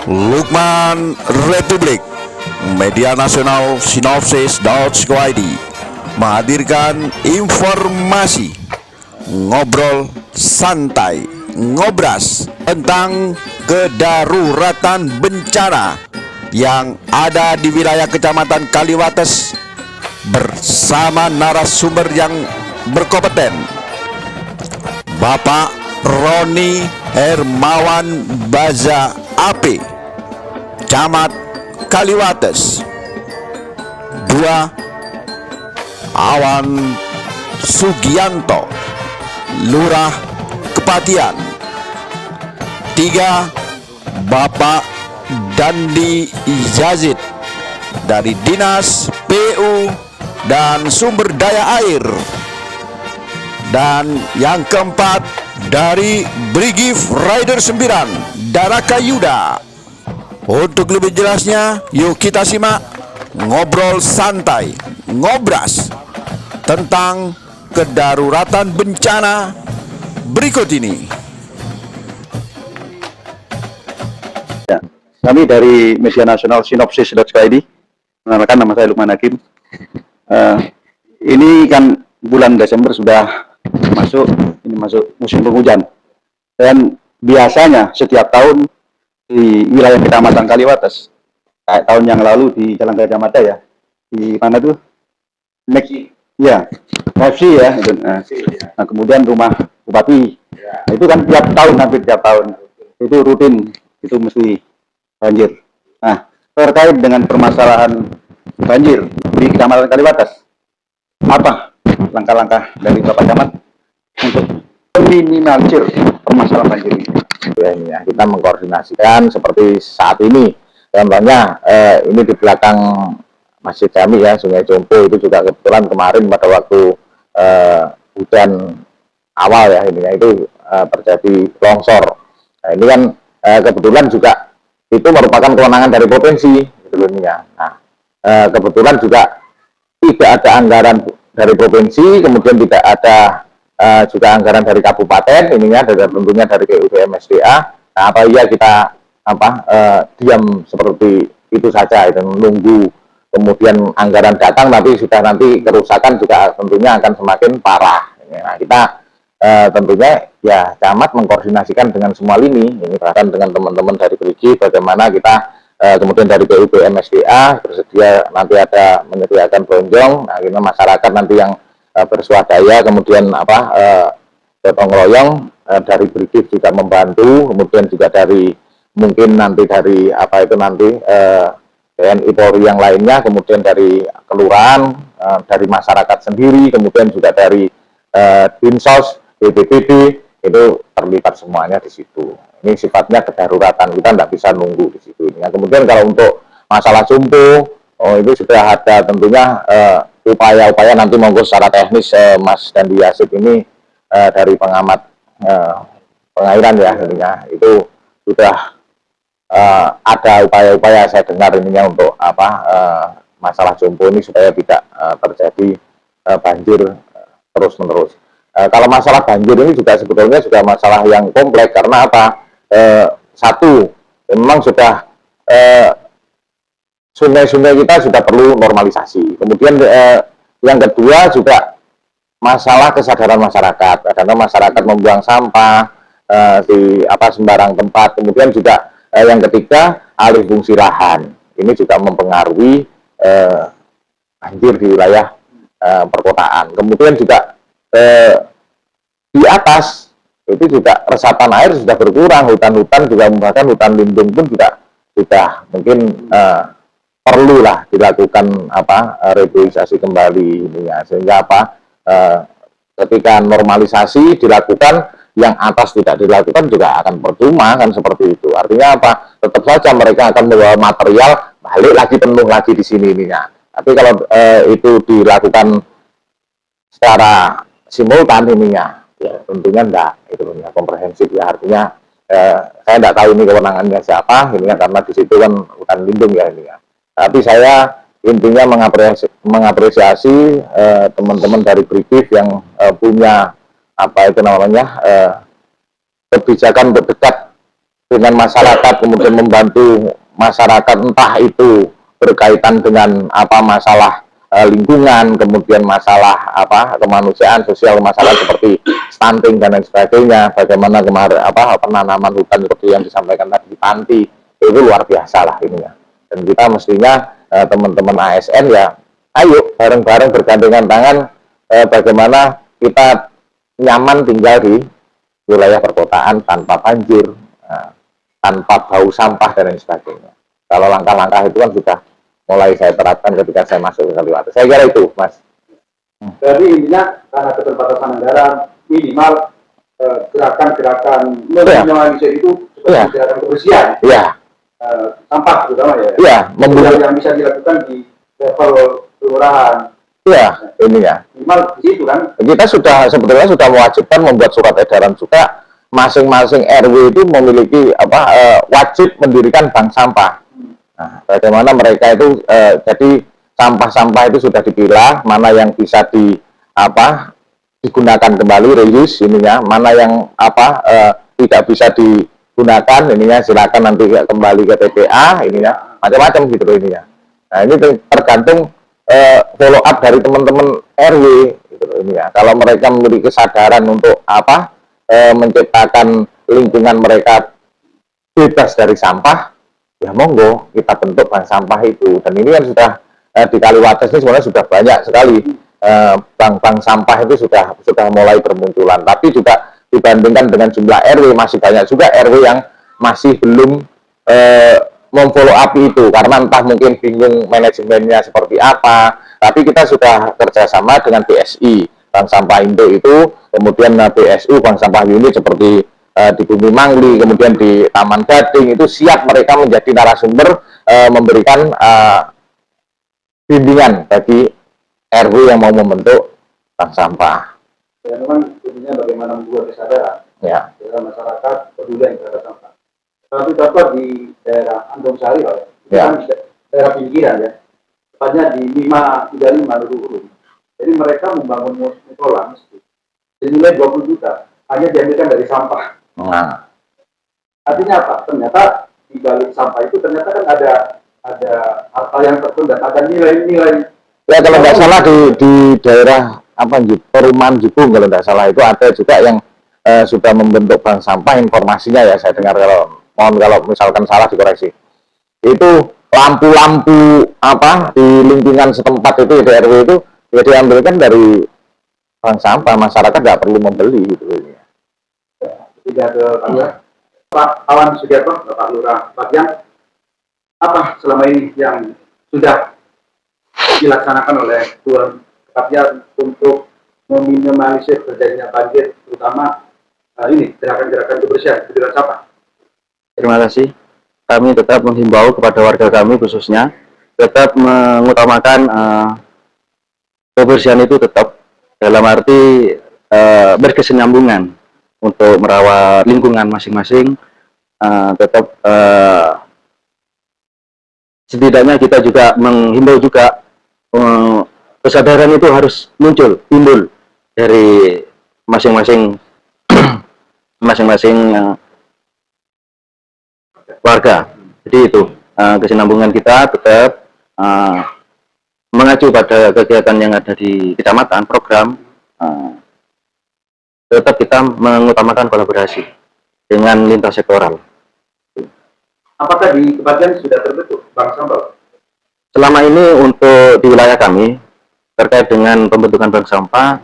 Lukman Republik Media Nasional Sinopsis.id menghadirkan informasi ngobrol santai ngobras tentang kedaruratan bencana yang ada di wilayah Kecamatan Kaliwates bersama narasumber yang berkompeten, Bapak Roni Hermawan Baza AP, Camat Kaliwates. 2. Awan Sugianto, Lurah Kepatian. 3. Bapak Dandi Yazid dari Dinas PU dan Sumber Daya Air. Dan yang keempat dari Brigif Rider 9 Daraka Yuda. Untuk lebih jelasnya, yuk kita simak ngobrol santai ngobras tentang kedaruratan bencana berikut ini. Ya, kami dari Media Nasional Sinopsis.id mengenalkan, nama saya Lukman Hakim. Ini kan bulan Desember sudah masuk musim penghujan, dan biasanya setiap tahun di wilayah Kecamatan Kaliwates, kayak tahun yang lalu di Jalan Gajah Mada ya, di mana tuh ya, KFC ya, gitu. Nah, kemudian rumah Bupati, nah, itu kan hampir tiap tahun itu rutin, itu mesti banjir. Nah, terkait dengan permasalahan banjir di Kecamatan Kaliwates, apa langkah-langkah dari Bapak Camat untuk meminimalisir permasalahan banjir ini? Ya, kita mengkoordinasikan seperti saat ini, contohnya ini di belakang masjid kami ya, Sungai Jompo, itu juga kebetulan kemarin pada waktu hujan awal ya, ini itu terjadi longsor. Nah, ini kan kebetulan juga itu merupakan kewenangan dari provinsi sebelumnya. Nah, kebetulan juga tidak ada anggaran dari provinsi, kemudian tidak ada juga anggaran dari kabupaten, ininya tentunya dari KUPMSDA. Nah, apa iya kita diam seperti itu saja, itu menunggu kemudian anggaran datang, tapi sudah nanti kerusakan juga tentunya akan semakin parah. Nah, kita tentunya ya Camat mengkoordinasikan dengan semua lini, ini bahkan dengan teman-teman dari Brigi, bagaimana kita kemudian dari KUPMSDA bersedia nanti ada menyediakan bonjong. Nah, ini masyarakat nanti yang bersuadaya, kemudian gotong royong, dari Brigif juga membantu, kemudian juga dari mungkin nanti dari TNI Polri yang lainnya, kemudian dari kelurahan, dari masyarakat sendiri, kemudian juga dari Dinsos, BPBD, itu terlibat semuanya di situ. Ini sifatnya kedaruratan, kita tidak bisa nunggu di situ. Nah, kemudian kalau untuk masalah Jompo, itu sudah ada tentunya upaya-upaya, nanti monggo secara teknis Mas Dandi Yazid ini dari pengamat pengairan ya, ininya itu sudah ada upaya-upaya, saya dengar ininya untuk masalah Jompo ini supaya tidak terjadi banjir terus-menerus. Kalau masalah banjir ini juga sebetulnya juga masalah yang kompleks, karena satu, memang sudah sungai-sungai kita sudah perlu normalisasi. Kemudian yang kedua juga masalah kesadaran masyarakat. Karena masyarakat membuang sampah di sembarang tempat. Kemudian juga yang ketiga, alih fungsi lahan. Ini juga mempengaruhi banjir di wilayah perkotaan. Kemudian juga di atas itu juga resapan air sudah berkurang, hutan-hutan juga, bahkan hutan lindung pun juga sudah mungkin perlulah dilakukan reboisasi kembali ininya, sehingga ketika normalisasi dilakukan, yang atas tidak dilakukan juga akan percuma kan, seperti itu. Artinya tetap saja mereka akan membawa material balik lagi, penuh lagi di sini ininya. Tapi kalau itu dilakukan secara simultan ininya, ya tentunya enggak, itu punya komprehensif ya. Artinya saya enggak tahu ini kewenangannya siapa ininya, karena di situ kan hutan lindung ya ininya. Tapi saya intinya mengapresiasi teman-teman dari Brigif yang punya kebijakan untuk dekat dengan masyarakat, kemudian membantu masyarakat, entah itu berkaitan dengan apa masalah lingkungan, kemudian masalah apa kemanusiaan, sosial masalah seperti stunting dan lain sebagainya, bagaimana kemarin apa penanaman hutan seperti yang disampaikan tadi di Panti, itu luar biasa lah ininya. Dan kita mestinya teman-teman ASN ya, ayo bareng-bareng bergandengan tangan bagaimana kita nyaman tinggal di wilayah perkotaan tanpa banjir, tanpa bau sampah dan lain sebagainya. Kalau langkah-langkah itu kan sudah mulai saya terapkan ketika saya masuk ke Kaliwates. Saya kira itu, Mas. Jadi intinya karena keterbatasan anggaran minimal gerakan-gerakan meminimalisir itu seperti gerakan kebersihan. Iya. Sampah terutama ya. Iya, yang bisa dilakukan di level kelurahan. Iya, ini ya. Minimal di situ kan. Kita sebetulnya sudah mewajibkan membuat surat edaran juga, masing-masing RW itu memiliki wajib mendirikan bank sampah. Nah, bagaimana mereka itu jadi sampah-sampah itu sudah dipilah, mana yang bisa digunakan kembali reuse ininya, mana yang tidak bisa digunakan ininya silakan nanti kembali ke TPA ininya, macam-macam gitu loh ininya. Nah, ini tergantung follow up dari teman-teman RW gitu loh ininya. Kalau mereka memiliki kesadaran untuk menciptakan lingkungan mereka bebas dari sampah, ya monggo kita bentuk bank sampah itu. Dan ini kan sudah di Kaliwates ini sebenarnya sudah banyak sekali bank-bank sampah itu sudah mulai bermunculan. Tapi juga dibandingkan dengan jumlah RW masih banyak juga RW yang masih belum memfollow up itu karena entah mungkin bingung manajemennya seperti apa. Tapi kita sudah kerjasama dengan BSI, Bank Sampah Indo itu, kemudian BSU Bank Sampah Unit seperti di Bumi Mangli, kemudian di Taman Gading itu siap mereka menjadi narasumber memberikan bimbingan bagi RW yang mau membentuk bank sampah. Ya memang intinya bagaimana membuat kesadaran Ya. Masyarakat peduli terhadap sampah. Tapi contoh di daerah Andong Sari, Ya. kan daerah pinggiran ya, tepatnya di 535 Luru. Jadi mereka membangun musola masjid senilai 20 juta hanya diambilkan dari sampah. Nah, Artinya apa? Ternyata di balik sampah itu ternyata kan ada harta yang tertunda, ada nilai-nilai. ya kalau nggak salah di daerah Perumahan Jipung kalau nggak salah itu ada juga yang sudah membentuk bank sampah. Informasinya ya saya dengar, kalau misalkan salah dikoreksi. Itu lampu-lampu di lingkungan setempat itu di RW itu ya diambilkan dari bank sampah, masyarakat nggak perlu membeli gitu. Tidak ke Pak Awan Sugiarto, Bapak Lurah Bagian, apa selama ini yang sudah dilaksanakan oleh Tuan Bagian untuk meminimalisir terjadinya banjir, terutama ini gerakan-gerakan kebersihan, kebersihan sampah? Terima kasih. Kami tetap menghimbau kepada warga kami khususnya tetap mengutamakan kebersihan itu tetap dalam arti berkesinambungan untuk merawat lingkungan masing-masing. Tetap setidaknya kita juga menghimbau juga kesadaran itu harus timbul dari masing-masing warga. Jadi itu kesinambungan kita tetap mengacu pada kegiatan yang ada di kecamatan, program tetap kita mengutamakan kolaborasi dengan lintas sektoral. Apakah di Kebagian sudah terbentuk bank sampah? Selama ini untuk di wilayah kami terkait dengan pembentukan bank sampah,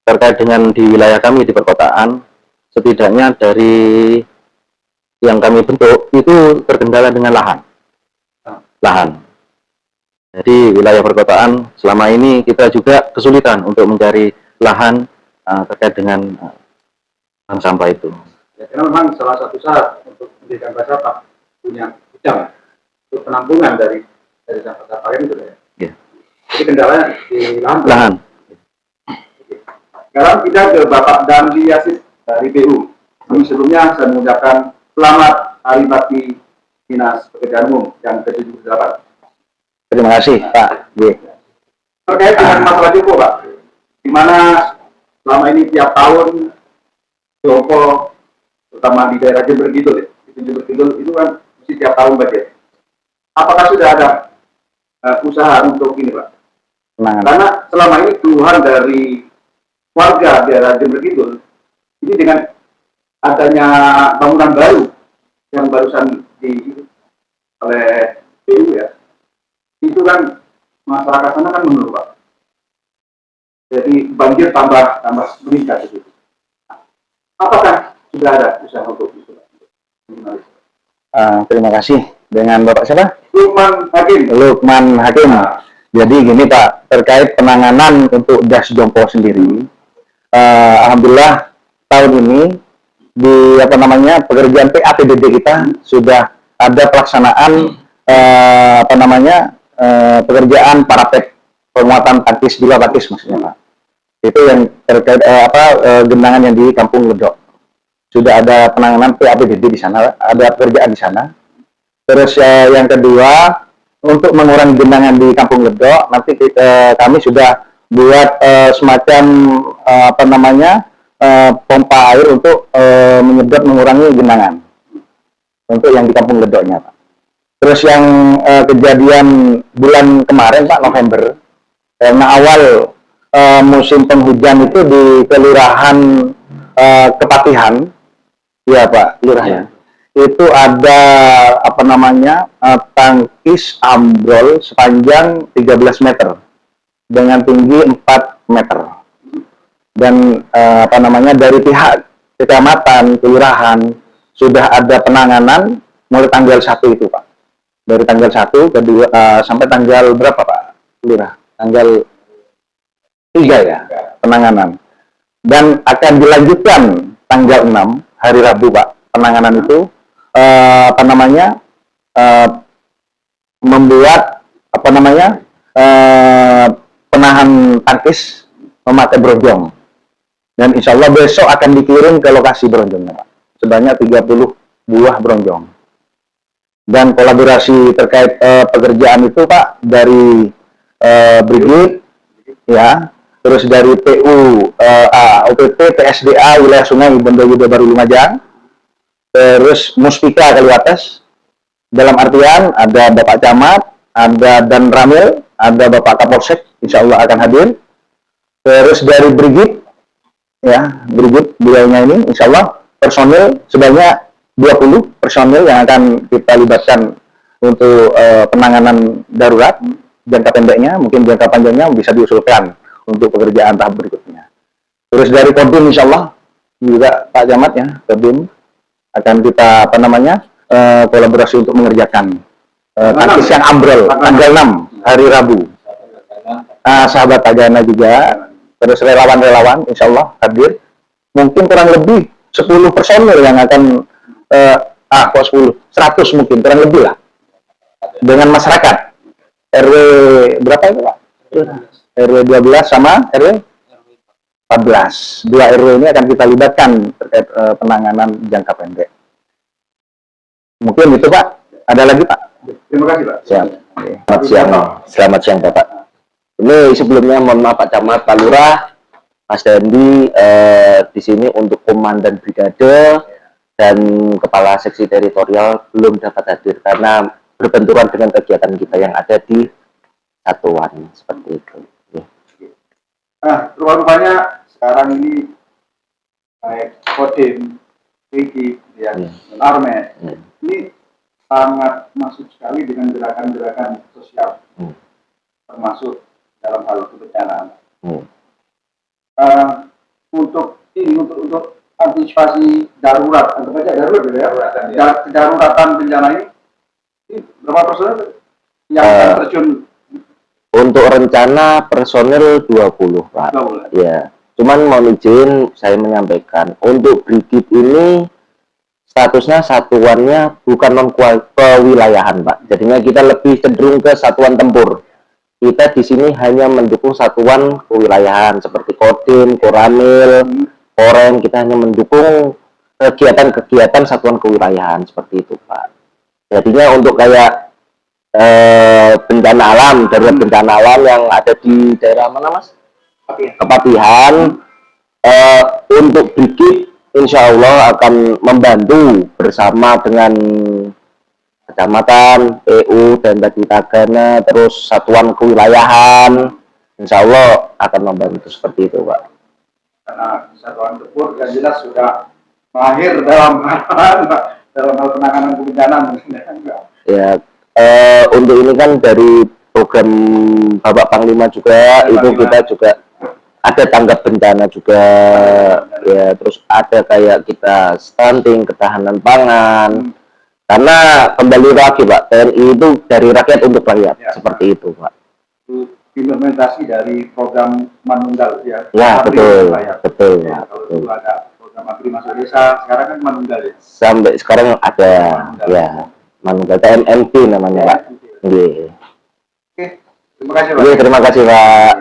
terkait dengan di wilayah kami di perkotaan, setidaknya dari yang kami bentuk itu terkendala dengan lahan. Jadi wilayah perkotaan selama ini kita juga kesulitan untuk mencari lahan terkait dengan bank sampah itu. Ya, karena memang salah satu syarat untuk mendirikan bank sampah punya gudang untuk penampungan dari sampah-sampah itu ya. Ya. Jadi kendalanya di Lahan. Sekarang kita ke Bapak Damli Yasis dari BU. Sebelumnya saya mengucapkan selamat Hari Bakti Dinas Pekerjaan Umum yang ke-78. Terima kasih Pak. Terkait dengan masalah Joko, Pak, di mana selama ini tiap tahun Joko terutama di daerah Jember Kidul ya. Di Jember Kidul itu kan mesti tiap tahun banjir. Apakah sudah ada usaha untuk ini Pak? Karena selama ini keluhan dari warga daerah Jember Kidul ini dengan adanya bangunan baru yang barusan oleh PU ya, itu kan masyarakat sana kan menurun Pak. Jadi banjir tambah meningkat itu. Apakah sudah ada usaha untuk itu? Terima kasih. Dengan Bapak siapa? Lukman Hakim. Lukman Hakim. Jadi gini Pak, terkait penanganan untuk Das Jompo sendiri, alhamdulillah tahun ini di pekerjaan PAPBD kita sudah ada pelaksanaan pekerjaan parapet penguatan taktis di taktis maksudnya Pak. Itu yang terkait genangan yang di Kampung Ledok. Sudah ada penanganan PAPBD di sana, ada pekerjaan di sana. Terus yang kedua, untuk mengurangi genangan di Kampung Ledok, nanti kami sudah buat semacam pompa air untuk menyedot mengurangi genangan untuk yang di Kampung Ledoknya Pak. Terus yang kejadian bulan kemarin Pak, November, karena awal musim penghujan itu di Kelurahan Kepatihan, ya Pak, Kelurahan. Itu ada tangkis ambrol sepanjang 13 meter dengan tinggi 4 meter. Dan dari pihak kecamatan, kelurahan sudah ada penanganan mulai tanggal 1 itu Pak. Dari tanggal 1 ke 2 sampai tanggal berapa Pak? Lurah. Tanggal 3 ya penanganan. Dan akan dilanjutkan tanggal 6 hari Rabu Pak. Penanganan itu membuat penahan tangkis memakai bronjong. Dan insya Allah besok akan dikirim ke lokasi bronjongnya Pak. Sebanyak 30 buah bronjong. Dan kolaborasi terkait pekerjaan itu Pak dari Brigif ya, terus dari PU OPP PSDA wilayah Sungai Bondowoso Baru Lumajang, terus Muspika Kaliwates, dalam artian ada Bapak Camat, ada Dan Ramil, ada Bapak Kapolsek, insya Allah akan hadir. Terus dari Brigif ya, Brigif beliaunya ini insya Allah personil sebanyak 20 personil yang akan kita libatkan untuk penanganan darurat jangka pendeknya, mungkin jangka panjangnya bisa diusulkan untuk pekerjaan tahap berikutnya. Terus dari Kodim insya Allah juga Pak Camat ya, Kodim akan kita kolaborasi untuk mengerjakan tangkis yang ambrol tanggal 6 hari Rabu. Sahabat Tagana juga, terus relawan-relawan insya Allah hadir. Mungkin kurang lebih 10 personil yang akan 10, 100 mungkin, kurang lebih lah. Dengan masyarakat. RW berapa itu Pak? RW 12 sama RW 14. 2 RW ini akan kita libatkan terkait penanganan jangka pendek. Mungkin itu Pak. Ada lagi Pak? Terima kasih Pak. Siap. Selamat siang. Selamat siang Bapak. Ini sebelumnya mohon maaf Pak Camat, Pak Lurah, Mas Dandi di sini untuk Komandan Brigade dan Kepala Seksi Teritorial belum dapat hadir karena berbenturan dengan kegiatan kita yang ada di satuan seperti itu. Rupanya sekarang ini baik Kodim, Brigif, Armet, ini sangat masuk sekali dengan gerakan-gerakan sosial, termasuk dalam hal kebencanaan. Untuk antisipasi darurat, daruratan bencana ini berapa personel yang akan terjun? Untuk rencana personel 20 Pak. 20. Ya. Cuman mau izin saya menyampaikan untuk Brigif ini statusnya satuannya bukan non kewilayahan Pak. Jadinya kita lebih cenderung ke satuan tempur. Kita di sini hanya mendukung satuan kewilayahan seperti Kodim, Koramil, Korem. Kita hanya mendukung kegiatan-kegiatan satuan kewilayahan seperti itu Pak. Jadinya untuk kayak bencana alam, darurat bencana alam yang ada di daerah mana Mas? Kepatihan. Untuk Brigif insya Allah akan membantu bersama dengan kecamatan, PU, dan Bagi Tagana, terus satuan kewilayahan, insya Allah akan membantu seperti itu, Pak. Karena Satuan Tempur yang jelas sudah mahir dalam hal penanganan bencana mungkin. Ya, untuk ini kan dari program Bapak Panglima juga, itu kita juga ada tanggap bencana juga, ya, terus ada kayak kita stunting, ketahanan pangan, karena kembali lagi Pak, TNI itu dari rakyat untuk rakyat, Ya, seperti itu Pak. Itu implementasi dari program Manunggal ya. Ya, Abri, betul, Pak, ya. betul, Ya, Pak, kalau betul. dulu ada program Abri Masuk Desa, sekarang kan Manunggal ya. Sampai sekarang ada, ya, Manunggal TNMP namanya Pak. Iya. Oke, terima kasih Pak. Iya, terima kasih Pak.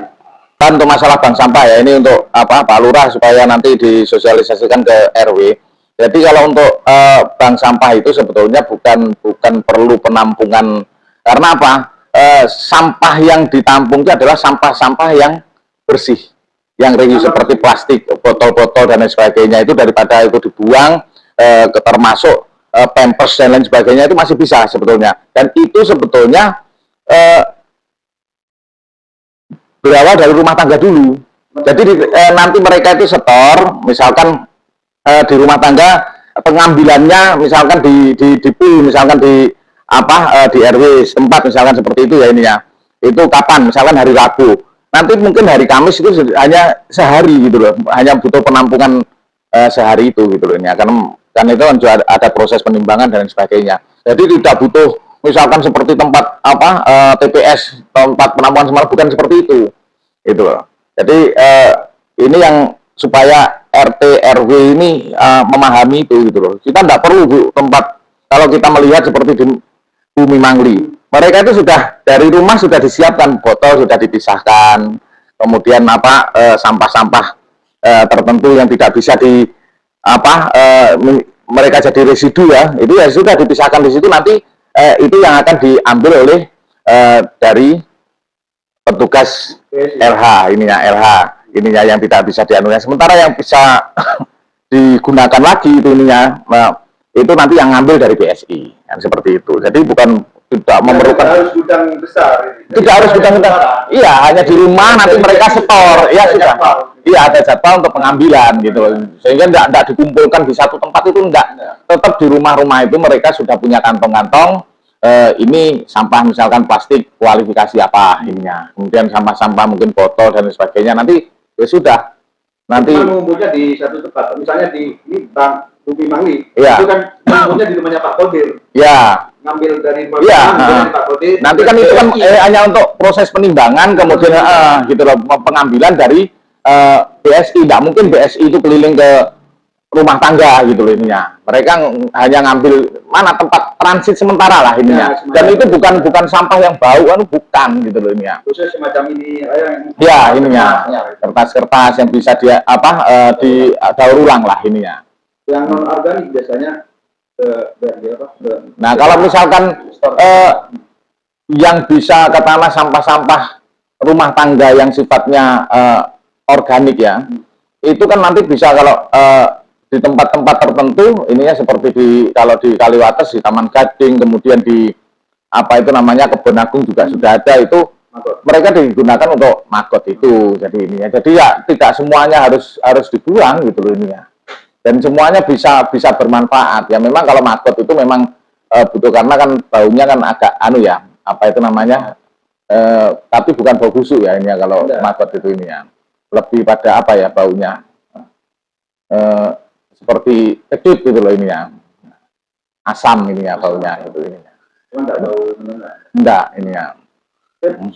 Kan untuk masalah bank sampah ya, ini untuk apa Pak Lurah supaya nanti disosialisasikan ke RW. Jadi kalau untuk bank sampah itu sebetulnya bukan perlu penampungan, karena apa? Sampah yang ditampung itu adalah sampah-sampah yang bersih, yang reuse seperti plastik, botol-botol dan lain sebagainya, itu daripada itu dibuang, termasuk pampers dan lain sebagainya, itu masih bisa sebetulnya. Dan itu sebetulnya berawal dari rumah tangga dulu. Jadi nanti mereka itu setor, misalkan di rumah tangga pengambilannya misalkan di PU, misalkan di apa di RW setempat misalkan seperti itu ya ini ya. Itu kapan? Misalkan hari Rabu. Nanti mungkin hari Kamis itu hanya sehari gitu loh. Hanya butuh penampungan sehari itu gitu loh ini ya. Karena itu kan juga ada proses penimbangan dan sebagainya. Jadi tidak butuh misalkan seperti tempat apa TPS, tempat penampungan semar, bukan seperti itu. Itu loh. Jadi ini yang supaya RT RW ini memahami itu gitu loh. Kita tidak perlu Bu, tempat kalau kita melihat seperti di Bumi Mangli. Mereka itu sudah dari rumah sudah disiapkan, botol sudah dipisahkan. Kemudian apa sampah-sampah tertentu yang tidak bisa di apa mereka jadi residu ya. Itu ya sudah dipisahkan di situ, nanti itu yang akan diambil oleh dari petugas LH ininya yang tidak bisa dianulir. Sementara yang bisa digunakan lagi itu ininya itu nanti yang ngambil dari BSI kan seperti itu. Jadi bukan tidak memerlukan harus gudang besar. tidak harus gudang. Iya, hanya di rumah nanti mereka setor. Iya sudah. Iya ada jadwal untuk pengambilan gitu. Sehingga tidak dikumpulkan di satu tempat itu enggak. Tetap di rumah-rumah itu mereka sudah punya kantong-kantong. Ini sampah misalkan plastik kualifikasi apa ininya, kemudian sampah-sampah mungkin botol dan sebagainya, nanti ya sudah nanti mengumpulnya di satu tempat, misalnya di Bank Bumi Mangli, ya. Itu kan mengumpulnya di rumahnya Pak Kodir, ya ngambil dari ya Pak Kodir, nanti kan itu kan hanya untuk proses penimbangan, kemudian gitu loh, pengambilan dari BSI. Tidak mungkin BSI itu keliling ke rumah tangga gitu loh ininya. Mereka hanya ngambil mana tempat transit sementara lah ininya. Dan itu bukan sampah yang bau, bukan gitu loh ininya. Khusus semacam ini ya ininya. Kertas-kertas yang bisa dia apa daur ulang lah ininya. Yang non organik biasanya nah, kalau misalkan yang bisa katakanlah sampah-sampah rumah tangga yang sifatnya organik ya. Itu kan nanti bisa kalau di tempat-tempat tertentu ininya seperti kalau di Kaliwates di Taman Gading, kemudian di apa itu namanya Kebon Agung juga sudah ada itu mereka digunakan untuk magot itu. Jadi ininya jadi ya tidak semuanya harus dibuang gitu loh ininya, dan semuanya bisa bermanfaat ya. Memang kalau magot itu memang butuh, karena kan baunya kan agak ya apa itu namanya tapi bukan bau busuk ya ini ya, kalau magot itu ini ya lebih pada apa ya baunya seperti kecut gitu loh ini ya, asam ini ya baunya itu ini ya. Enggak ini ya.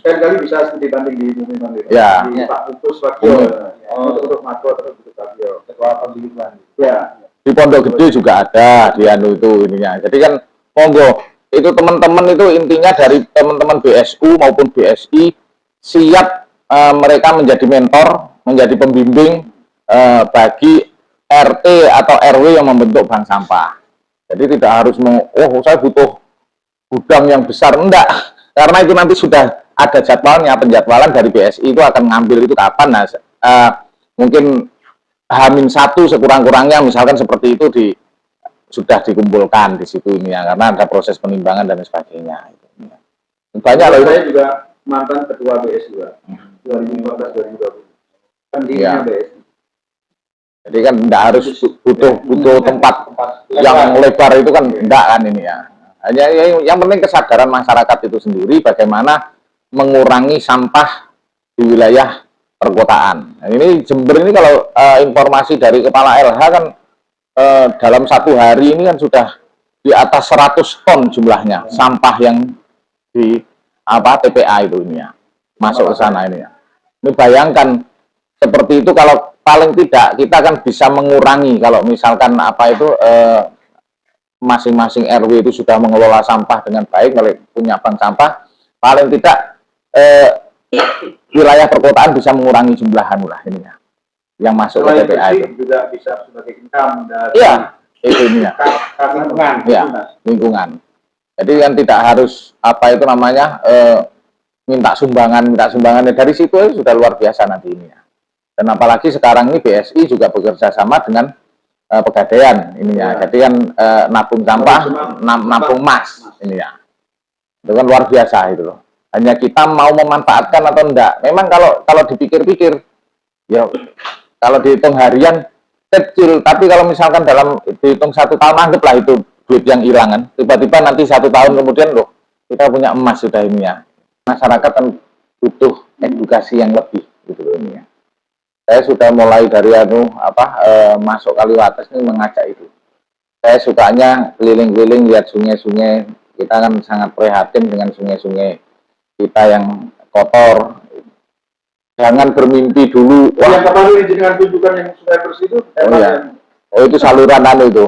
Sekali bisa dibanding di Bumi Mangli. Ya. Di Pak Putus Wakil untuk makro terus Wakil ketua pemilihan. Ya. Di Pondok Gede juga ada di anu itu ininya. Jadi kan monggo itu teman-teman itu intinya dari teman-teman BSU maupun BSI siap mereka menjadi mentor, menjadi pembimbing bagi RT atau RW yang membentuk bank sampah. Jadi tidak harus saya butuh gudang yang besar, enggak. Karena itu nanti sudah ada jadwalnya, penjadwalan dari BSI itu akan ngambil itu kapan. Nah, mungkin H-1 sekurang-kurangnya misalkan seperti itu sudah dikumpulkan di situ ini ya, karena ada proses penimbangan dan sebagainya. Banyak loh itu. Saya juga mantan ketua BS juga 2015-2020 pendirinya BSI. Jadi kan tidak harus butuh tempat yang lebar itu kan enggak kan ini ya. Hanya yang penting kesadaran masyarakat itu sendiri bagaimana mengurangi sampah di wilayah perkotaan. Nah, ini Jember ini kalau informasi dari Kepala LH kan dalam satu hari ini kan sudah di atas 100 ton jumlahnya sampah yang di TPA itu ini ya, masuk ke sana ini ya. Ini bayangkan seperti itu, kalau paling tidak kita kan bisa mengurangi kalau misalkan masing-masing RW itu sudah mengelola sampah dengan baik, kalau punya bank sampah, paling tidak wilayah perkotaan bisa mengurangi jumlah ini ya, yang masuk ke TPA itu. Juga bisa sebagai income dari itu ini ya. lingkungan. Ya, lingkungan. Jadi kan tidak harus minta sumbangan dari situ sudah luar biasa nanti ini ya. Dan apalagi sekarang ini BSI juga bekerja sama dengan Pegadaian ini ya. Jadi kan nabung sampah, nabung emas ini ya. Itu kan luar biasa itu loh. Hanya kita mau memanfaatkan atau enggak. Memang kalau dipikir-pikir ya, kalau dihitung harian kecil, tapi kalau misalkan dalam dihitung 1 tahun, anggaplah itu duit yang hilang kan. Tiba-tiba nanti 1 tahun kemudian loh, kita punya emas sudah ini ya. Masyarakat kan butuh edukasi yang lebih gitu loh ini ya. Saya sudah mulai dari masuk Kaliwates ini mengajak itu. Saya sukanya keliling-keliling lihat sungai-sungai. Kita kan sangat prihatin dengan sungai-sungai kita yang kotor. Jangan bermimpi dulu. Wah, yang kemarin dengan tunjukkan yang sungai bersih itu. Itu saluran di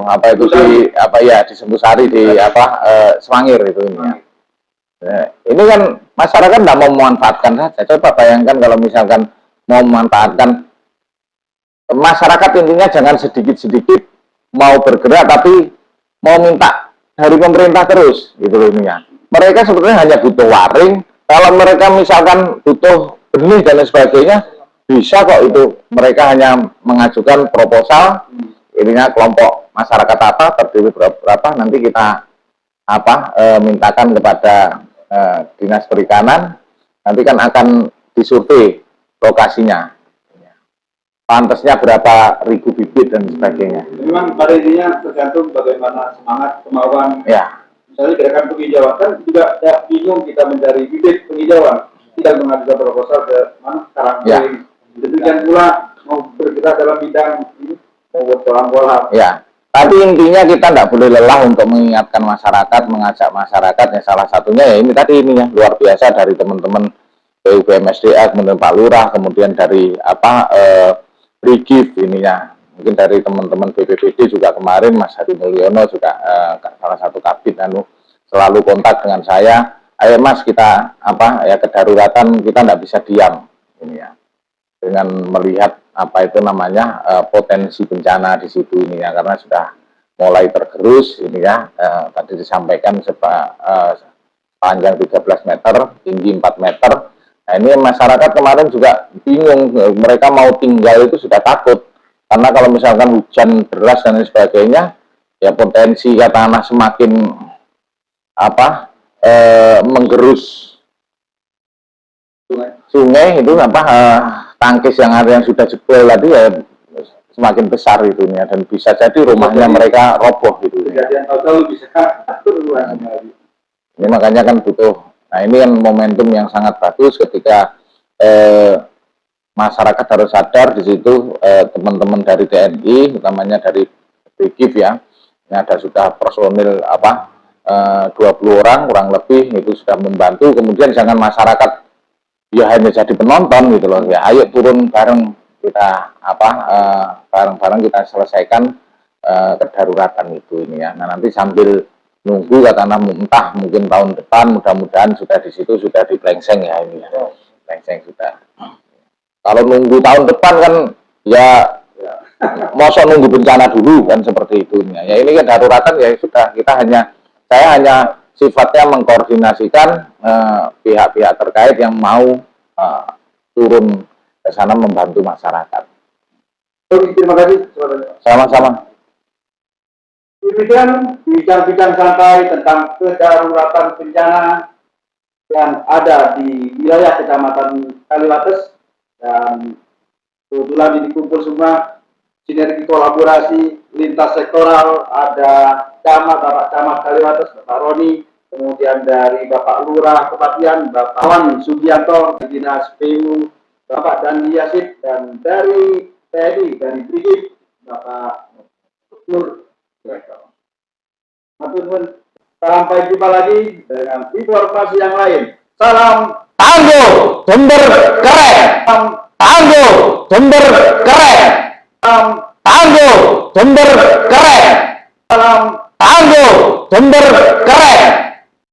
Sembusari di Semangir itu ini ya. Ini kan masyarakat tidak mau memanfaatkan saja. Coba bayangkan kalau misalkan mau memanfaatkan, masyarakat intinya jangan sedikit-sedikit mau bergerak tapi mau minta dari pemerintah terus gitu loh ini ya. Mereka sebetulnya hanya butuh waring. Kalau mereka misalkan butuh benih dan lain sebagainya, bisa kok itu. Mereka hanya mengajukan proposal, ininya kelompok masyarakat terdiri berapa, nanti kita mintakan kepada Dinas Perikanan, nanti kan akan disurvei lokasinya, pantasnya berapa ribu bibit dan sebagainya. Memang pada intinya tergantung bagaimana semangat, kemauan. Ya. Misalnya gerakan penghijauan kan juga bingung kita mencari bibit penghijauan, tidak mengajukan proposal ke mana sekarang. Ya. Demikian pula mau bergerak dalam bidang ini, mau buat kolam-kolam. Ya. Tapi intinya kita tidak boleh lelah untuk mengingatkan masyarakat, mengajak masyarakat. Ya, salah satunya ya ini tadi ini ya, luar biasa dari teman-teman PUBMSDA, kemudian Pak Lurah, kemudian dari Brigif ininya, mungkin dari teman-teman BPBD juga kemarin Mas Hadi Mulyono juga salah satu kabit selalu kontak dengan saya. Ayo Mas, kita kedaruratan, kita tidak bisa diam ini ya, dengan melihat potensi bencana di situ ini ya, karena sudah mulai tergerus ini ya. Tadi disampaikan panjang 13 meter, tinggi 4 meter. Nah, ini masyarakat kemarin juga bingung, mereka mau tinggal itu sudah takut, karena kalau misalkan hujan deras dan sebagainya, ya potensi tanah semakin menggerus sungai itu tangkis yang ada yang sudah jebol tadi ya semakin besar itu ya, dan bisa jadi rumahnya mereka roboh gitu. Ini makanya kan butuh. Nah, ini kan momentum yang sangat bagus ketika masyarakat harus sadar di situ, teman-teman dari TNI, utamanya dari BGIF ya, ini ada sudah personil 20 orang kurang lebih itu sudah membantu. Kemudian jangan masyarakat ya hanya jadi penonton gitu loh ya, ayo turun bareng kita bareng-bareng kita selesaikan kedaruratan itu ini ya. Nah, nanti sambil nunggu entah mungkin tahun depan, mudah-mudahan sudah di situ sudah diplengseng ya ini ya, plengseng sudah. Kalau nunggu tahun depan kan ya masa nunggu bencana dulu kan seperti itu ya. Ini kan daruratan ya sudah, saya hanya sifatnya mengkoordinasikan pihak-pihak terkait yang mau turun ke sana membantu masyarakat. Oke, terima kasih. Saudara. Sama-sama. Demikian bincang-bincang santai tentang kedaruratan bencana yang ada di wilayah Kecamatan Kaliwates, dan kebetulan ini kumpul semua sinergi kolaborasi lintas sektoral. Ada Bapak Camat Kaliwates, Bapak Roni, kemudian dari Bapak Lurah Kepatian, Bapak Wan Sugianto, Dinas PU, Bapak Dandi Yasid, dan dari TNI, dari Brigif, Bapak Nur. Sampai jumpa lagi dengan informasi yang lain. Salam Tangguh, Jember keren. Tangguh, Jember keren. Tangguh, Jember keren. salam Tangguh, Jember keren.